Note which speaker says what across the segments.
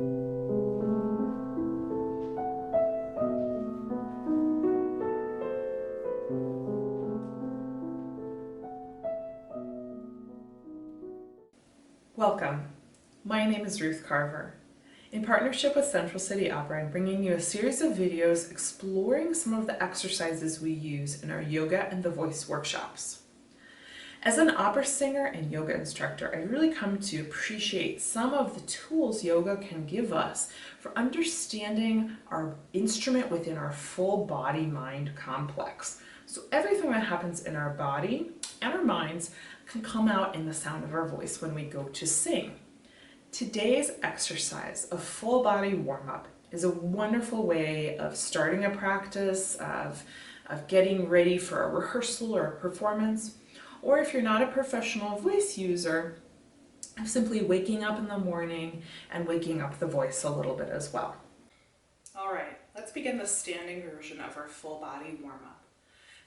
Speaker 1: Welcome. My name is Ruth Carver. In partnership with Central City Opera, I'm bringing you a series of videos exploring some of the exercises we use in our yoga and the voice workshops. As an opera singer and yoga instructor, I really come to appreciate some of the tools yoga can give us for understanding our instrument within our full body-mind complex. So everything that happens in our body and our minds can come out in the sound of our voice when we go to sing. Today's exercise, a full body warm-up, is a wonderful way of starting a practice, of getting ready for a rehearsal or a performance, or if you're not a professional voice user, of simply waking up in the morning and waking up the voice a little bit as well. All right, let's begin the standing version of our full body warm-up.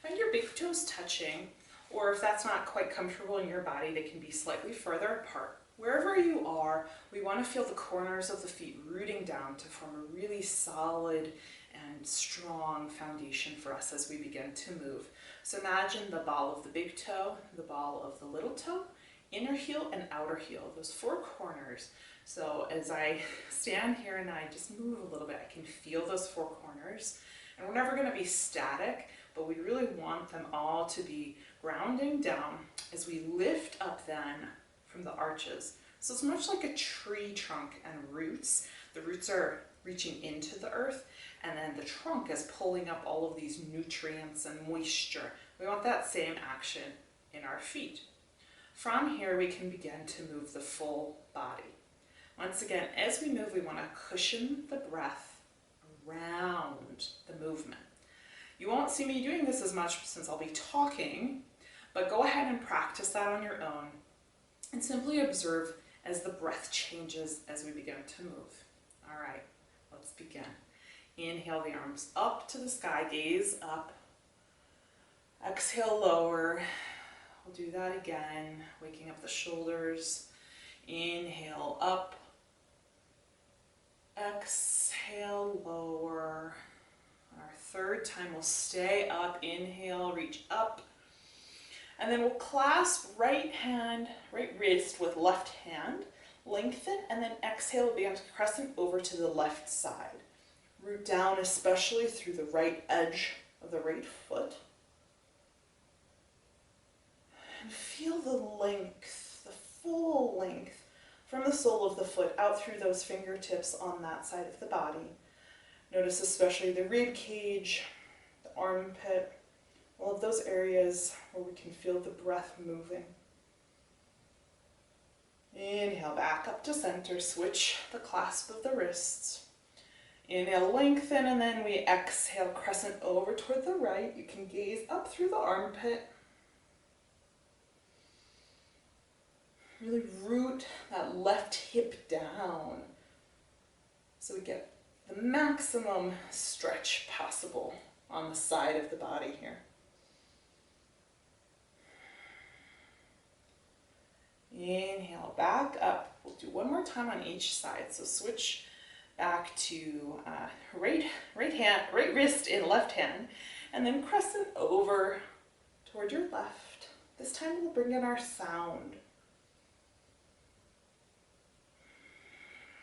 Speaker 1: Find your big toes touching, or if that's not quite comfortable in your body, they can be slightly further apart. Wherever you are, we want to feel the corners of the feet rooting down to form a really solid and strong foundation for us as we begin to move. So imagine the ball of the big toe, the ball of the little toe, inner heel and outer heel, those four corners. So as I stand here and I just move a little bit, I can feel those four corners. And we're never going to be static, but we really want them all to be grounding down as we lift up then from the arches. So it's much like a tree trunk and roots. The roots are reaching into the earth, and then the trunk is pulling up all of these nutrients and moisture. We want that same action in our feet. From here, we can begin to move the full body. Once again, as we move, we want to cushion the breath around the movement. You won't see me doing this as much since I'll be talking, but go ahead and practice that on your own and simply observe as the breath changes as we begin to move. All right, let's begin. Inhale the arms up to the sky, gaze up. Exhale, lower. We'll do that again, waking up the shoulders. Inhale, up. Exhale, lower. Our third time, we'll stay up. Inhale, reach up. And then we'll clasp right wrist with left hand, lengthen, and then exhale, we'll begin to crescent over to the left side. Root down, especially through the right edge of the right foot. And feel the length, the full length from the sole of the foot out through those fingertips on that side of the body. Notice especially the rib cage, the armpit, all of those areas where we can feel the breath moving. Inhale, back up to center, switch the clasp of the wrists. Inhale, lengthen, and then we exhale, crescent over toward the right. You can gaze up through the armpit. Really root that left hip down so we get the maximum stretch possible on the side of the body here. Inhale, back up. We'll do one more time on each side. So switch back to right wrist in left hand, and then crescent over toward your left. This time we'll bring in our sound.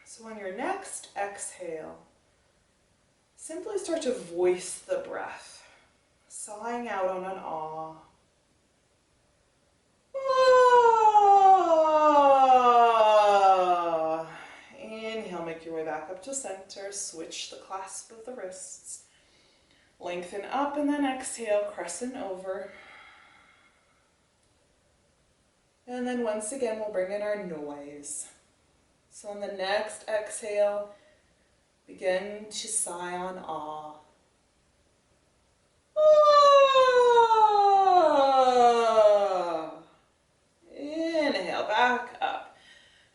Speaker 1: So on your next exhale, simply start to voice the breath, sighing out on an ah. Ah. Inhale, make your way back up to center, switch the clasp of the wrists, lengthen up, and then exhale, crescent over. And then once again, we'll bring in our noise. So on the next exhale, begin to sigh on ah. Ah. Inhale, back up.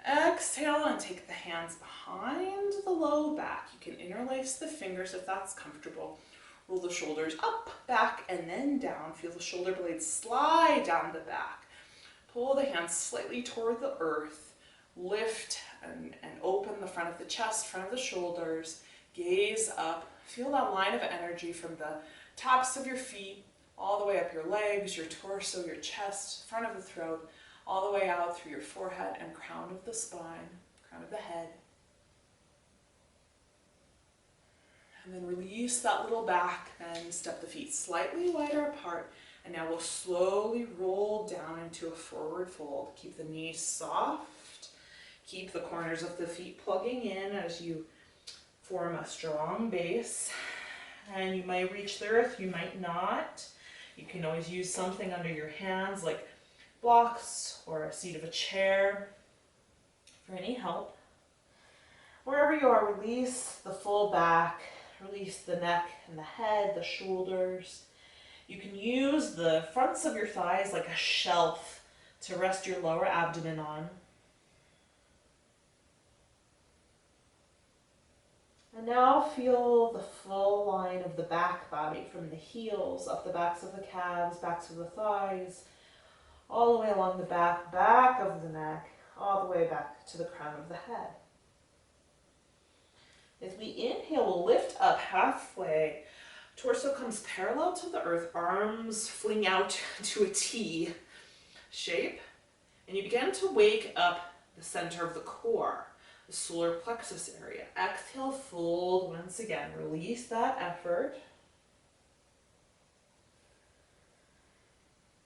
Speaker 1: Exhale and take the hands behind the low back. You can interlace the fingers if that's comfortable. Roll the shoulders up, back, and then down. Feel the shoulder blades slide down the back. Pull the hands slightly toward the earth. Lift and open the front of the chest, front of the shoulders, gaze up, feel that line of energy from the tops of your feet, all the way up your legs, your torso, your chest, front of the throat, all the way out through your forehead and crown of the spine, crown of the head. And then release that little back and step the feet slightly wider apart. And now we'll slowly roll down into a forward fold. Keep the knees soft. Keep the corners of the feet plugging in as you form a strong base. And you might reach the earth, you might not. You can always use something under your hands like blocks or a seat of a chair for any help. Wherever you are, release the full back. Release the neck and the head, the shoulders. You can use the fronts of your thighs like a shelf to rest your lower abdomen on. And now feel the full line of the back body from the heels, up the backs of the calves, backs of the thighs, all the way along the back of the neck, all the way back to the crown of the head. As we inhale, we'll lift up halfway. Torso comes parallel to the earth, arms fling out to a T shape. And you begin to wake up the center of the core, the solar plexus area. Exhale, fold once again. Release that effort.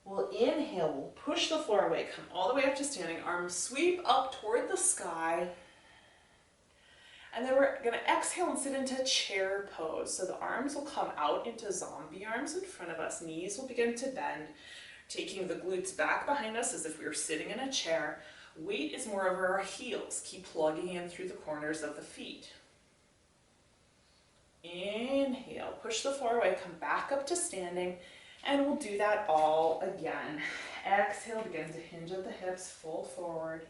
Speaker 1: We'll inhale, we'll push the floor away, come all the way up to standing, arms sweep up toward the sky. And then we're going to exhale and sit into chair pose. So the arms will come out into zombie arms in front of us. Knees will begin to bend, taking the glutes back behind us as if we were sitting in a chair. Weight is more over our heels. Keep plugging in through the corners of the feet. Inhale, push the floor away, come back up to standing, and we'll do that all again. Exhale, begin to hinge at the hips, fold forward.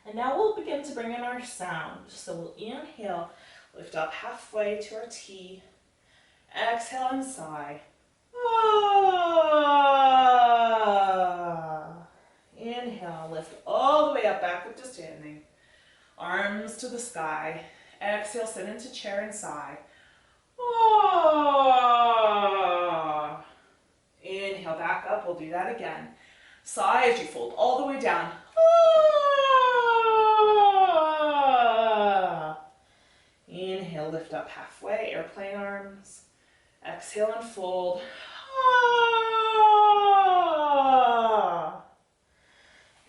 Speaker 1: And now we'll begin to bring in our sound. So we'll inhale, lift up halfway to our T. Exhale and sigh. Ah. Inhale, lift all the way up, back up to standing. Arms to the sky. Exhale, sit into chair and sigh. Ah. Inhale, back up. We'll do that again. Sigh as you fold all the way down. Ah. Inhale, lift up halfway, airplane arms. Exhale and fold. Ah.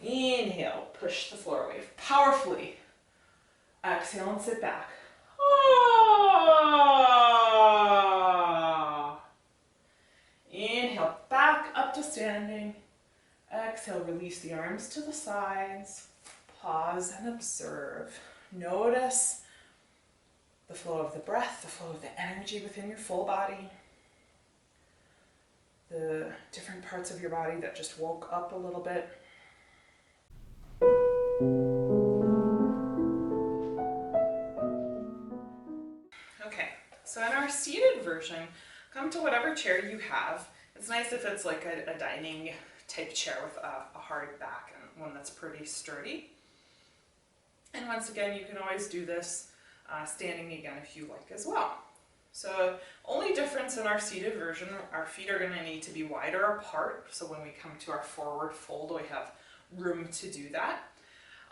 Speaker 1: Inhale, push the floor away powerfully. Exhale and sit back. Ah. Inhale, back up to standing. Exhale, release the arms to the sides. Pause and observe. Notice the flow of the breath, the flow of the energy within your full body. The different parts of your body that just woke up a little bit. Okay, so in our seated version, come to whatever chair you have. It's nice if it's like a dining type chair with a hard back and one that's pretty sturdy. And once again, you can always do this standing again if you like as well. So only difference in our seated version, our feet are going to need to be wider apart. So when we come to our forward fold, we have room to do that.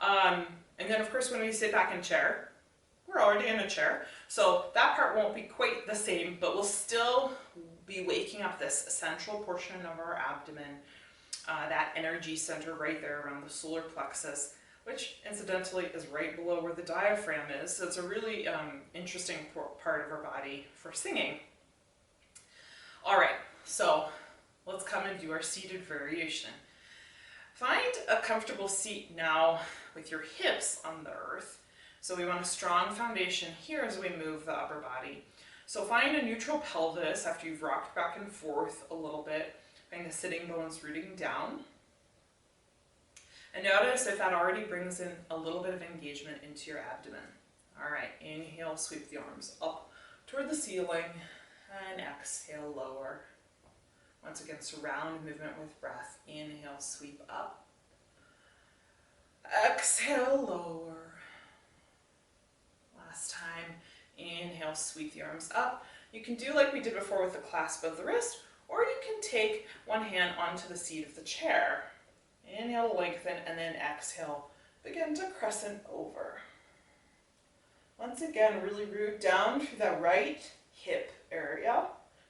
Speaker 1: And then of course, when we sit back in chair, we're already in a chair. So that part won't be quite the same, but we'll still be waking up this central portion of our abdomen, that energy center right there around the solar plexus, which incidentally is right below where the diaphragm is. So it's a really interesting part of our body for singing. All right, so let's come and do our seated variation. Find a comfortable seat now with your hips on the earth. So we want a strong foundation here as we move the upper body. So find a neutral pelvis after you've rocked back and forth a little bit. Find the sitting bones rooting down. And notice if that already brings in a little bit of engagement into your abdomen. All right, inhale, sweep the arms up toward the ceiling, and exhale, lower. Once again, surround movement with breath. Inhale, sweep up. exhale, lower. Last time, inhale, sweep the arms up. You can do like we did before with the clasp of the wrist, or you can take one hand onto the seat of the chair. Inhale, lengthen, and then exhale, begin to crescent over. Once again, really root down through that right hip area,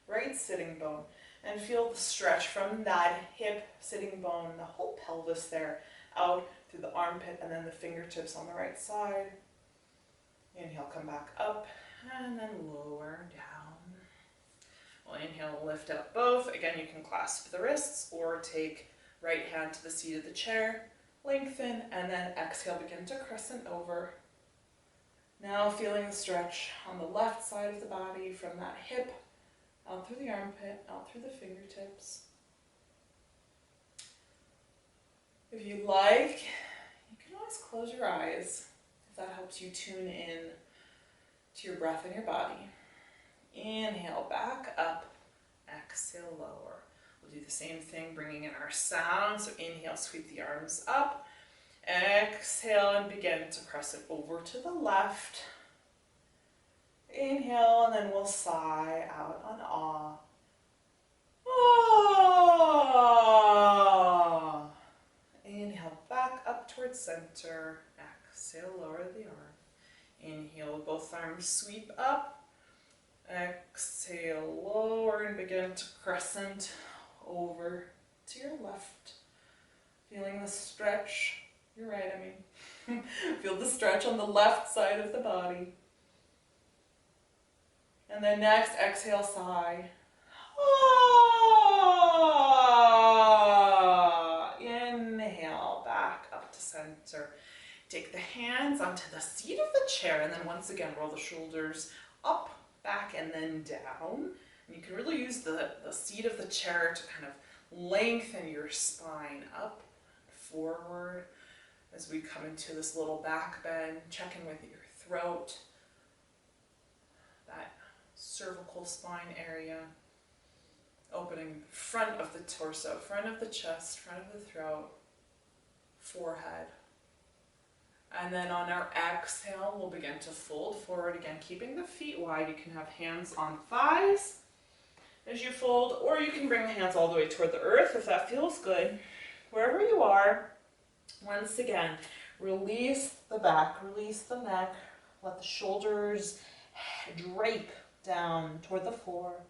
Speaker 1: right sitting bone, and feel the stretch from that hip, sitting bone, the whole pelvis there, out through the armpit and then the fingertips on the right side. Inhale, come back up, and then lower down. We'll inhale, lift up both. Again, you can clasp the wrists or take right hand to the seat of the chair, lengthen, and then exhale, begin to crescent over. Now feeling the stretch on the left side of the body from that hip, out through the armpit, out through the fingertips. If you like, you can always close your eyes if that helps you tune in to your breath and your body. Inhale, back up, exhale, lower. We'll do the same thing, bringing in our sound. So inhale, sweep the arms up. Exhale and begin to crescent over to the left. Inhale, and then we'll sigh out on ah. Ah. Inhale, back up towards center. Exhale, lower the arm. Inhale, both arms sweep up. Exhale, lower, and begin to crescent over to your left. Feeling the stretch. You're right, I mean. Feel the stretch on the left side of the body. And then next, exhale, sigh. Ah. Inhale, back up to center. Take the hands onto the seat of the chair, and then once again, roll the shoulders up, back, and then down. And you can really use the seat of the chair to kind of lengthen your spine up, forward, as we come into this little back bend, checking with your throat, that cervical spine area, opening front of the torso, front of the chest, front of the throat, forehead. And then on our exhale, we'll begin to fold forward again, keeping the feet wide. You can have hands on thighs as you fold, or you can bring the hands all the way toward the earth if that feels good. Wherever you are, once again, release the back, release the neck, let the shoulders drape down toward the floor.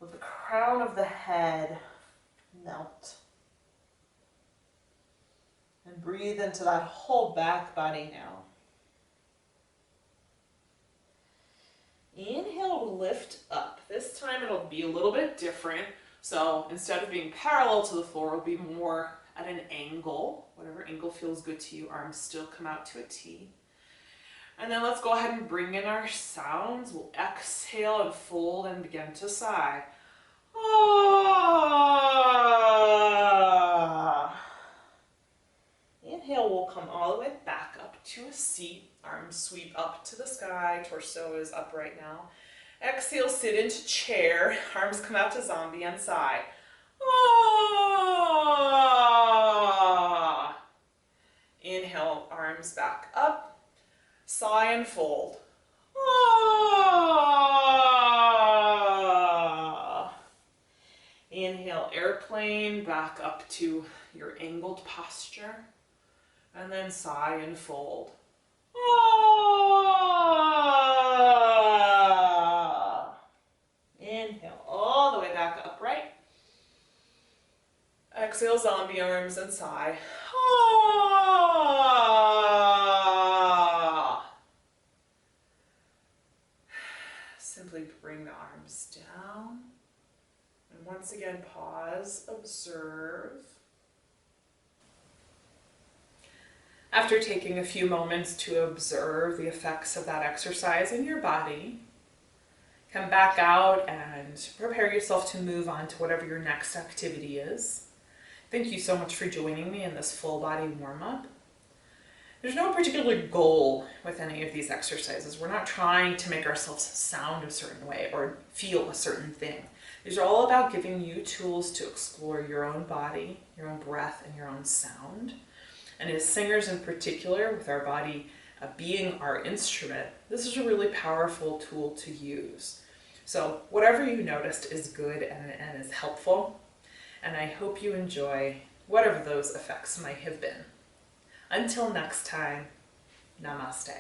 Speaker 1: Let the crown of the head melt. And breathe into that whole back body now. Inhale, lift up. This time it'll be a little bit different. So instead of being parallel to the floor, it'll be more at an angle. Whatever angle feels good to you. Arms still come out to a T. And then let's go ahead and bring in our sounds. We'll exhale and fold and begin to sigh. Ah. Inhale, we'll come all the way back up to a seat. Arms sweep up to the sky. Torso is upright now. Exhale, sit into chair. Arms come out to zombie and sigh. Ah. Inhale, arms back up. Sigh and fold. Ah. Inhale, airplane, back up to your angled posture. And then sigh and fold. Ah. Inhale, all the way back upright. Exhale, zombie arms and sigh. Ah. Simply bring the arms down. And once again, pause, observe. After taking a few moments to observe the effects of that exercise in your body, come back out and prepare yourself to move on to whatever your next activity is. Thank you so much for joining me in this full body warm-up. There's no particular goal with any of these exercises. We're not trying to make ourselves sound a certain way or feel a certain thing. These are all about giving you tools to explore your own body, your own breath, and your own sound. And as singers in particular, with our body being our instrument, this is a really powerful tool to use. So whatever you noticed is good and is helpful, and I hope you enjoy whatever those effects might have been. Until next time, namaste.